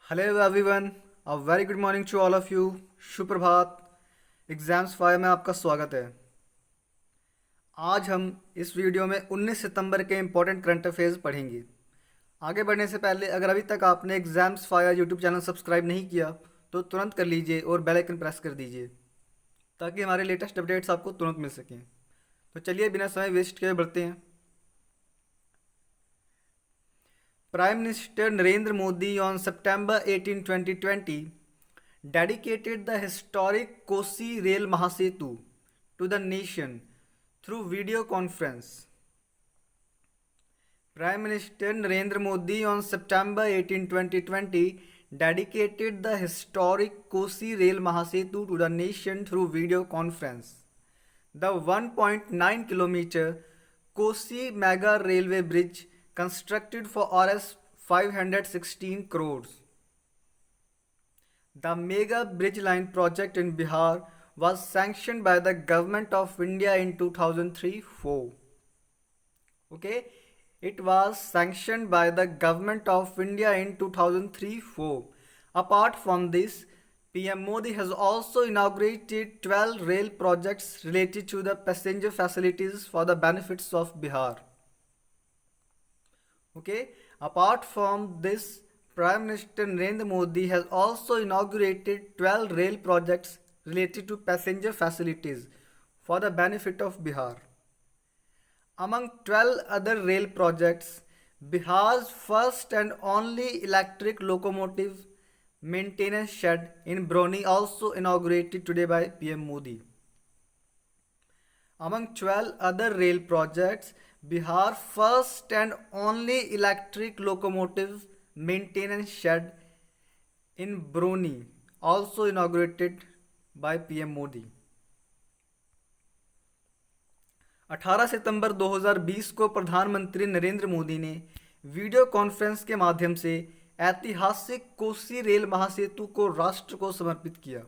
Hello everyone, a very good morning to all of you. सुप्रभात। Exams five में आपका स्वागत है। आज हम इस वीडियो में 19 सितंबर के इम्पोर्टेंट करंट अफेयर्स पढ़ेंगे। आगे बढ़ने से पहले अगर अभी तक आपने exams five YouTube channel subscribe नहीं किया तो तुरंत कर लीजिए और बेल आइकन प्रेस कर दीजिए ताकि हमारे लेटेस्ट अपडेट्स आपको तुरंत मिल सकें। तो चलिए बिना समय वेस्ट किए बढ़ते हैं। Prime Minister Narendra Modi on September 18, 2020 dedicated the historic Kosi Rail Mahasetu to the nation through video conference. Prime Minister Narendra Modi on September 18, 2020 dedicated the historic Kosi Rail Mahasetu to the nation through video conference. The 1.9 kilometer Kosi Mega Railway Bridge constructed for Rs 516 crores. The Mega Bridge Line project in Bihar was sanctioned by the Government of India in 2003-4. Okay, it was sanctioned by the Government of India in 2003-4. Apart from this, PM Modi has also inaugurated 12 rail projects related to the passenger facilities for the benefits of Bihar. Okay, apart from this, Prime Minister Narendra Modi has also inaugurated 12 rail projects related to passenger facilities for the benefit of Bihar. Among 12 other rail projects, Bihar's first and only electric locomotive maintenance shed in Broni also inaugurated today by PM Modi. Among 12 other rail projects, Bihar's first and only electric locomotive maintenance shed in Broni also inaugurated by PM Modi. 18 सितंबर 2020 को प्रधानमंत्री नरेंद्र मोदी ने video conference के माध्यम से ऐतिहासिक Kosi rail महासेतु को राष्ट्र को समर्पित किया।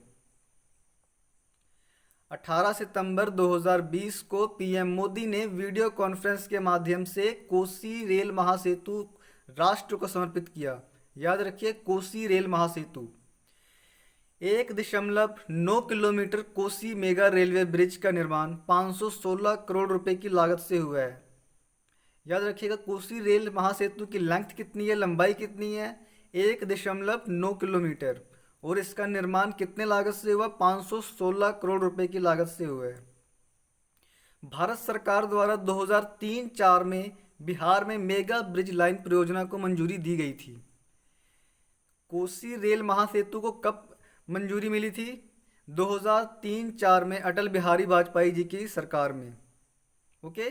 18 सितंबर 2020 को पीएम मोदी ने वीडियो कॉन्फ्रेंस के माध्यम से कोसी रेल महासेतु राष्ट्र को समर्पित किया। याद रखिए, कोसी रेल महासेतु 1.9 kilometre Kosi mega railway bridge का निर्माण 516 करोड़ रुपए की लागत से हुआ है। याद रखिएगा, कोसी रेल महासेतु की लेंथ कितनी है, लंबाई कितनी है, 1.9 किलोमीटर, और इसका निर्माण कितने लागत से हुआ, 516 करोड़ रुपए की लागत से हुआ है। भारत सरकार द्वारा 2003-4 में बिहार में मेगा ब्रिज लाइन परियोजना को मंजूरी दी गई थी। कोसी रेल महासेतु को कब मंजूरी मिली थी? 2003-4 में अटल बिहारी वाजपेयी जी की सरकार में। ओके,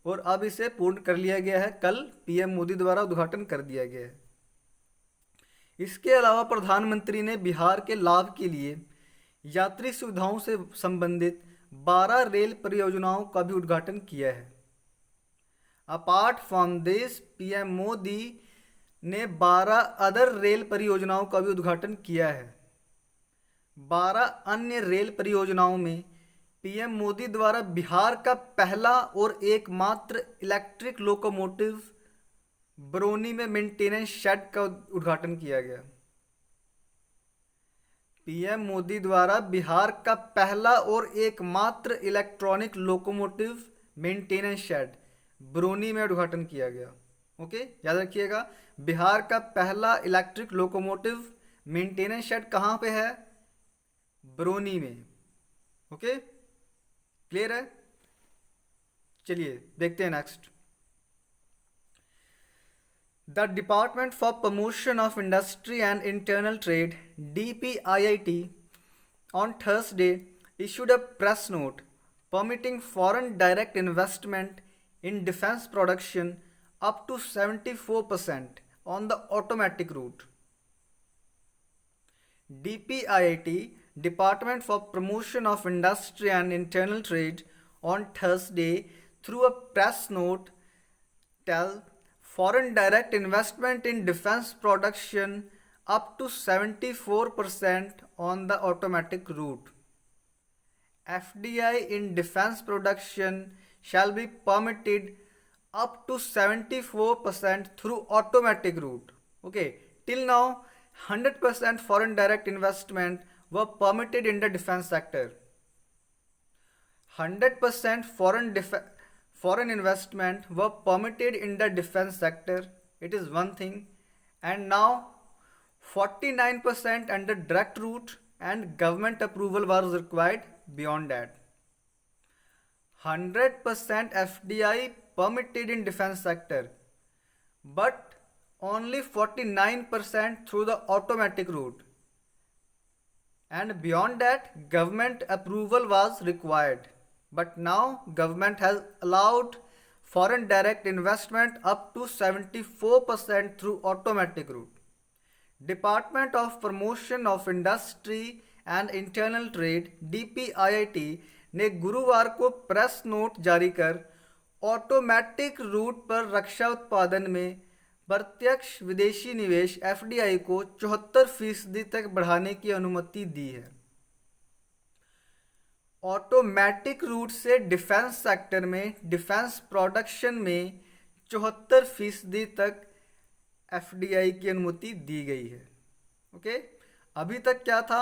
और अब इसे पूर्ण कर लिया गया है, कल पीएम मोदी द्वारा उद्घाटन कर दिया गया है। इसके अलावा प्रधानमंत्री ने बिहार के लाभ के लिए यात्री सुविधाओं से संबंधित 12 रेल परियोजनाओं का भी उद्घाटन किया है। Apart from this, PM Modi ने 12 अदर रेल परियोजनाओं का भी उद्घाटन किया है। 12 अन्य रेल परियोजनाओं में पीएम मोदी द्वारा बिहार का पहला और एकमात्र इलेक्ट्रिक लोकोमोटिव बरौनी में मेंटेनेंस शेड का उद्घाटन किया गया। पीएम मोदी द्वारा बिहार का पहला और एकमात्र electronic locomotive maintenance shed Barauni में उद्घाटन किया गया। ओके, याद रखिएगा, बिहार का पहला इलेक्ट्रिक लोकोमोटिव मेंटेनेंस शेड कहाँ पे है? बरौनी में। ओके, क्लियर है? चलिए देखते हैं next. The Department for Promotion of Industry and Internal Trade (DPIIT) on Thursday issued a press note permitting foreign direct investment in defense production up to 74% on the automatic route. DPIIT, Department for Promotion of Industry and Internal Trade, on Thursday through a press note tell foreign direct investment in defense production up to 74% on the automatic route. FDI in defense production shall be permitted up to 74% through automatic route. Okay, till now 100% foreign direct investment were permitted in the defense sector. 100% foreign investment were permitted in the defense sector. It is one thing. And now 49% under direct route and government approval was required beyond that. 100% FDI permitted in defense sector, but only 49% through the automatic route, and beyond that government approval was required. But now government has allowed foreign direct investment up to 74% through automatic route. Department of Promotion of Industry and Internal Trade DPIIT ने गुरुवार को press note जारी कर automatic route पर रक्षा उत्पादन में प्रत्यक्ष विदेशी निवेश एफडीआई को 74% तक बढ़ाने की अनुमति दी है। ऑटोमेटिक रूट से डिफेंस सेक्टर में डिफेंस प्रोडक्शन में 74% तक एफडीआई की अनुमति दी गई है। ओके, अभी तक क्या था,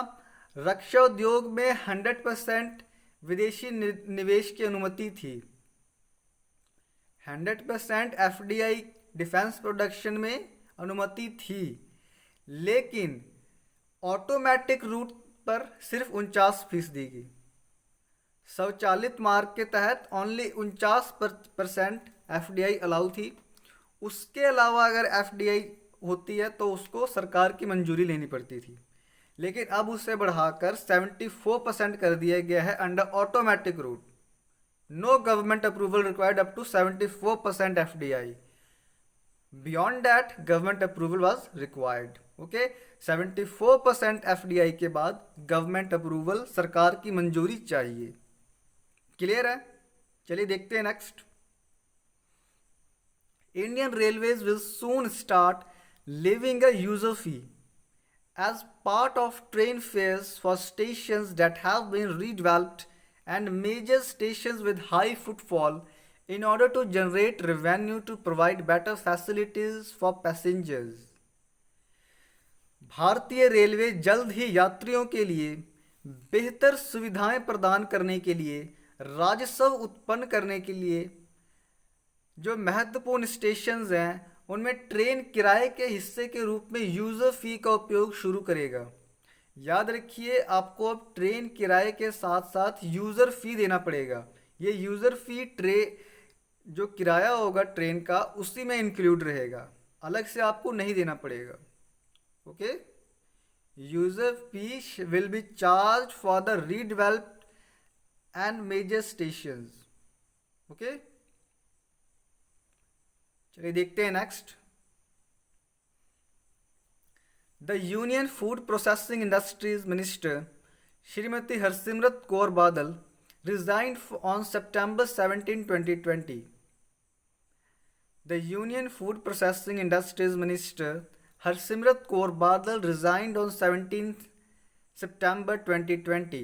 रक्षा उद्योग में 100% विदेशी निवेश की अनुमति थी, 100% एफडीआई डिफेंस प्रोडक्शन में अनुमति थी, लेकिन ऑटोमेटिक रूट पर सिर्फ 49% की। स्वचालित मार्ग के तहत ओनली 49% एफडीआई अलाउ थी। उसके अलावा अगर एफडीआई होती है तो उसको सरकार की मंजूरी लेनी पड़ती थी, लेकिन अब उसे बढ़ाकर 74% कर दिया गया है under automatic route. No government approval required up to 74% FDI, beyond that government approval was required. Okay, 74% FDI के बाद गवर्नमेंट अप्रूवल, सरकार की मंजूरी चाहिए। क्लियर है? चलिए देखते हैं next. Indian Railways will soon start levying a user fee as part of train fares for stations that have been redeveloped and major stations with high footfall in order to generate revenue to provide better facilities for passengers. भारतीय railway जल्द ही यात्रियों के लिए बेहतर सुविधाएं प्रदान करने के लिए, राजस्व उत्पन्न करने के लिए जो महत्वपूर्ण स्टेशंस हैं उनमें ट्रेन किराए के हिस्से के रूप में यूज़र फ़ी का उपयोग शुरू करेगा। याद रखिए, आपको अब ट्रेन किराए के साथ साथ यूज़र फ़ी देना पड़ेगा। ये यूज़र फ़ी जो किराया होगा ट्रेन का उसी में इंक्लूड रहेगा, अलग से आपको नहीं देना पड़ेगा। Okay, user fee will be charge for the redeveloped and major stations. Okay, चलिए देखते हैं next. The union food processing industries minister Shrimati Harsimrat Kaur Badal resigned on September 17, 2020. The Union Food Processing Industries Minister Harsimrat Kaur Badal resigned on 17 September 2020.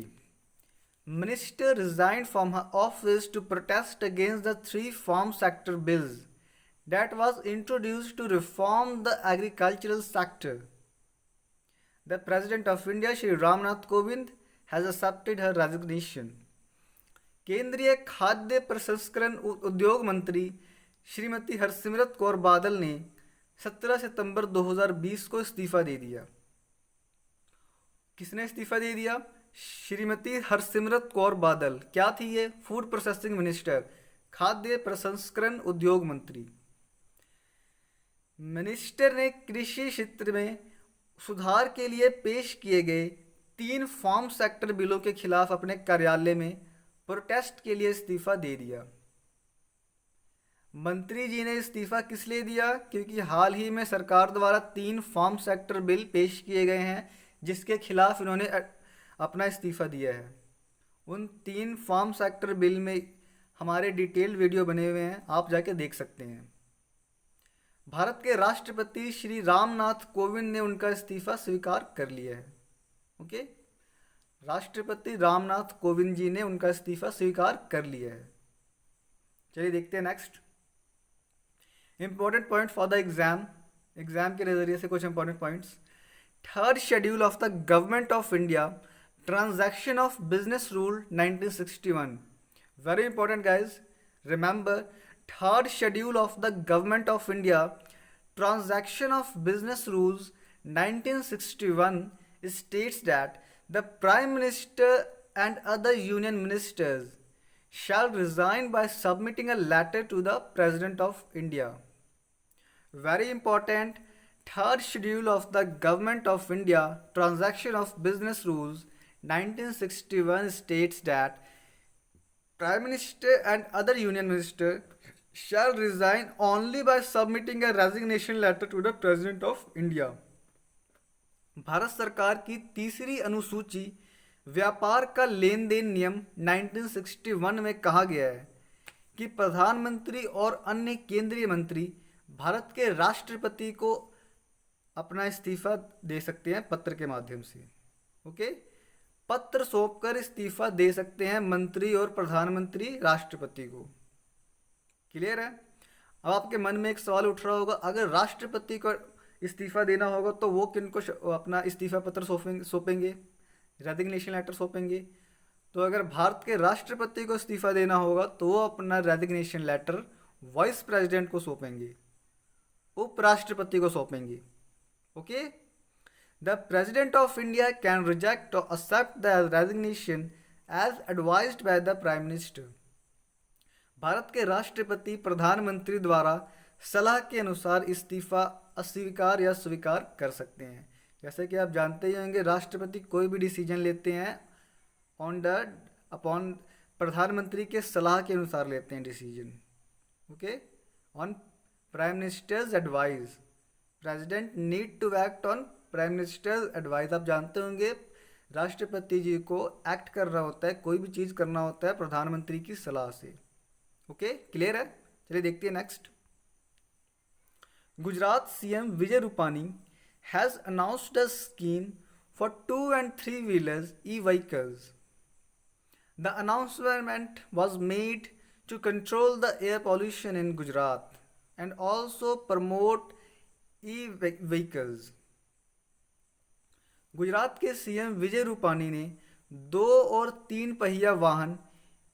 Minister resigned from her office to protest against the 3 farm sector bills that was introduced to reform the agricultural sector. The President of India, Shri Ramnath Kovind, has accepted her resignation. केंद्रीय खाद्य प्रसंस्करण उद्योग मंत्री श्रीमती हरसिमरत कौर बादल ने 17 सितंबर 2020 को इस्तीफा दे दिया। किसने इस्तीफा दे दिया? श्रीमती हरसिमरत कौर बादल। क्या थी ये? फूड प्रोसेसिंग मिनिस्टर, खाद्य प्रसंस्करण उद्योग मंत्री। मिनिस्टर ने कृषि क्षेत्र में सुधार के लिए पेश किए गए 3 फार्म सेक्टर बिलों के खिलाफ अपने कार्यालय में प्रोटेस्ट के लिए इस्तीफा दे दिया। मंत्री जी ने इस्तीफा किस लिए दिया? क्योंकि हाल ही में सरकार द्वारा 3 फार्म सेक्टर बिल पेश किए गए हैं जिसके खिलाफ इन्होंने अपना इस्तीफा दिया है। उन 3 फार्म सेक्टर बिल में हमारे डिटेल वीडियो बने हुए हैं, आप जाके देख सकते हैं। भारत के राष्ट्रपति श्री रामनाथ कोविंद ने उनका इस्तीफा स्वीकार कर लिया है। ओके, राष्ट्रपति रामनाथ कोविंद जी ने उनका इस्तीफा स्वीकार कर लिया है। चलिए देखते हैं next. Important point for the exam के नज़रिए से कुछ important points. Third schedule of the government of India, transaction of business rule 1961. Very important guys, remember, third schedule of the government of India, transaction of business rules 1961 states that the prime minister and other union ministers shall resign by submitting a letter to the president of India. Very important, third schedule of the government of India, transaction of business rules 1961 states that prime minister and other union minister shall resign only by submitting a resignation letter to the president of India. Bharat सरकार की तीसरी अनुसूची व्यापार का लेन then नियम 1961 में कहा गया है कि प्रधानमंत्री और अन्य केंद्रीय मंत्री भारत के राष्ट्रपति को अपना इस्तीफा दे सकते हैं पत्र के माध्यम से। ओके, पत्र सौंपकर इस्तीफा दे सकते हैं मंत्री और प्रधानमंत्री राष्ट्रपति को। क्लियर है? अब आपके मन में एक सवाल उठ रहा होगा, अगर राष्ट्रपति को इस्तीफा देना होगा तो वो किन को अपना इस्तीफा पत्र सौंपेंगे, रेजिग्नेशन लेटर सौंपेंगे? तो अगर भारत के राष्ट्रपति को इस्तीफा देना होगा तो वो अपना रेजिग्नेशन लेटर वाइस प्रेसिडेंट को सौंपेंगे, उपराष्ट्रपति को सौंपेंगे। Okay, the president of India can reject or accept the resignation as advised by the prime minister. Bharat के राष्ट्रपति प्रधानमंत्री द्वारा सलाह के अनुसार इस्तीफा अस्वीकार या स्वीकार कर सकते हैं। जैसे कि आप जानते ही होंगे, राष्ट्रपति कोई भी डिसीजन लेते हैं अपॉन प्रधानमंत्री के सलाह के अनुसार लेते हैं decision. Okay, on prime minister's advice, president need to act on prime minister's advice. आप जानते होंगे राष्ट्रपति जी को एक्ट कर रहा होता है, कोई भी चीज़ करना होता है प्रधानमंत्री की सलाह से। ओके, क्लियर है? चलिए देखते हैं next. Gujarat CM Vijay Rupani has announced a scheme for 2 and 3 wheelers e-vehicles. The announcement was made to control the air pollution in Gujarat and also promote e-vehicles. Gujarat के सीएम विजय रूपानी ने 2 और 3 पहिया वाहन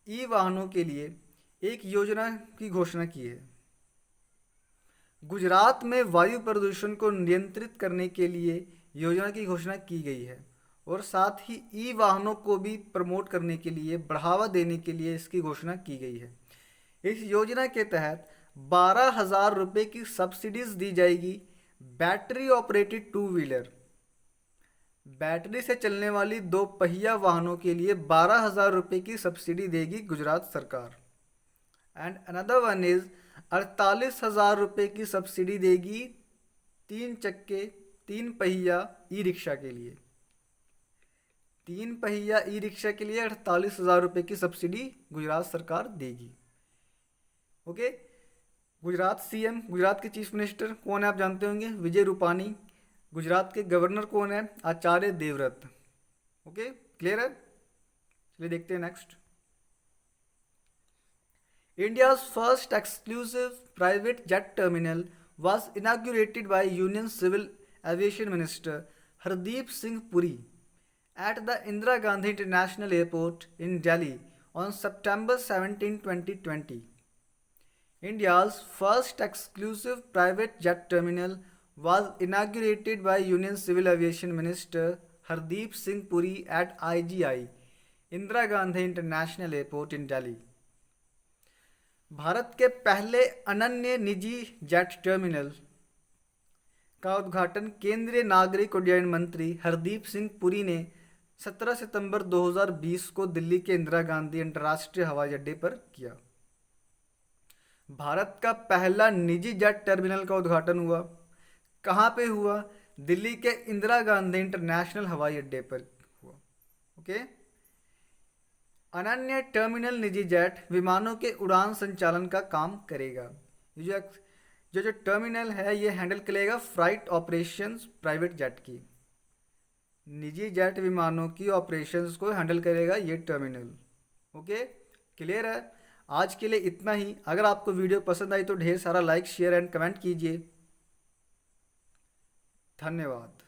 ई वाहनों के लिए एक योजना की घोषणा की है। गुजरात में वायु प्रदूषण को नियंत्रित करने के लिए योजना की घोषणा की गई है और साथ ही ई वाहनों को भी प्रमोट करने के लिए, बढ़ावा देने के लिए इसकी घोषणा की गई है। इस योजना के तहत 12,000 रुपये की सब्सिडीज दी जाएगी बैटरी ऑपरेटेड 2 व्हीलर, बैटरी से चलने वाली 2 पहिया वाहनों के लिए 12,000 रुपये की सब्सिडी देगी गुजरात सरकार। एंड अनदर वन इज 48,000 रुपये की सब्सिडी देगी 3 पहिया ई रिक्शा के लिए। 3 पहिया ई रिक्शा के लिए 48,000 रुपये की सब्सिडी गुजरात सरकार देगी। ओके, गुजरात सीएम, गुजरात के चीफ मिनिस्टर कौन है आप जानते होंगे, विजय रूपानी। गुजरात के गवर्नर कौन है, आचार्य देवव्रत। ओके, क्लियर है? चलिए देखते हैं next. India's first exclusive private jet terminal was inaugurated by Union Civil Aviation Minister Hardeep Singh Puri at the Indira Gandhi International Airport in Delhi on September 17, 2020. India's first exclusive private jet terminal was inaugurated by Union Civil Aviation Minister Hardeep Singh Puri at IGI, Indira Gandhi International Airport in Delhi. Bharat के पहले अनन्य निजी jet terminal का उद्घाटन केंद्रीय नागरिक उड्डयन मंत्री हरदीप सिंह पुरी ने 17 सितंबर 2020 को दिल्ली के इंदिरा गांधी अंतर्राष्ट्रीय हवाई अड्डे पर किया। भारत का पहला निजी जेट टर्मिनल का उद्घाटन हुआ, कहाँ पे हुआ? दिल्ली के इंदिरा गांधी इंटरनेशनल हवाई अड्डे पर हुआ। ओके, अनन्य टर्मिनल निजी जेट विमानों के उड़ान संचालन का काम करेगा। ये जो टर्मिनल है ये हैंडल करेगा फ्लाइट ऑपरेशंस प्राइवेट जेट की, निजी जेट विमानों की ऑपरेशंस को हैंडल करेगा ये टर्मिनल। ओके, क्लियर है? आज के लिए इतना ही। अगर आपको वीडियो पसंद आई तो ढेर सारा लाइक, शेयर एंड कमेंट कीजिए। धन्यवाद।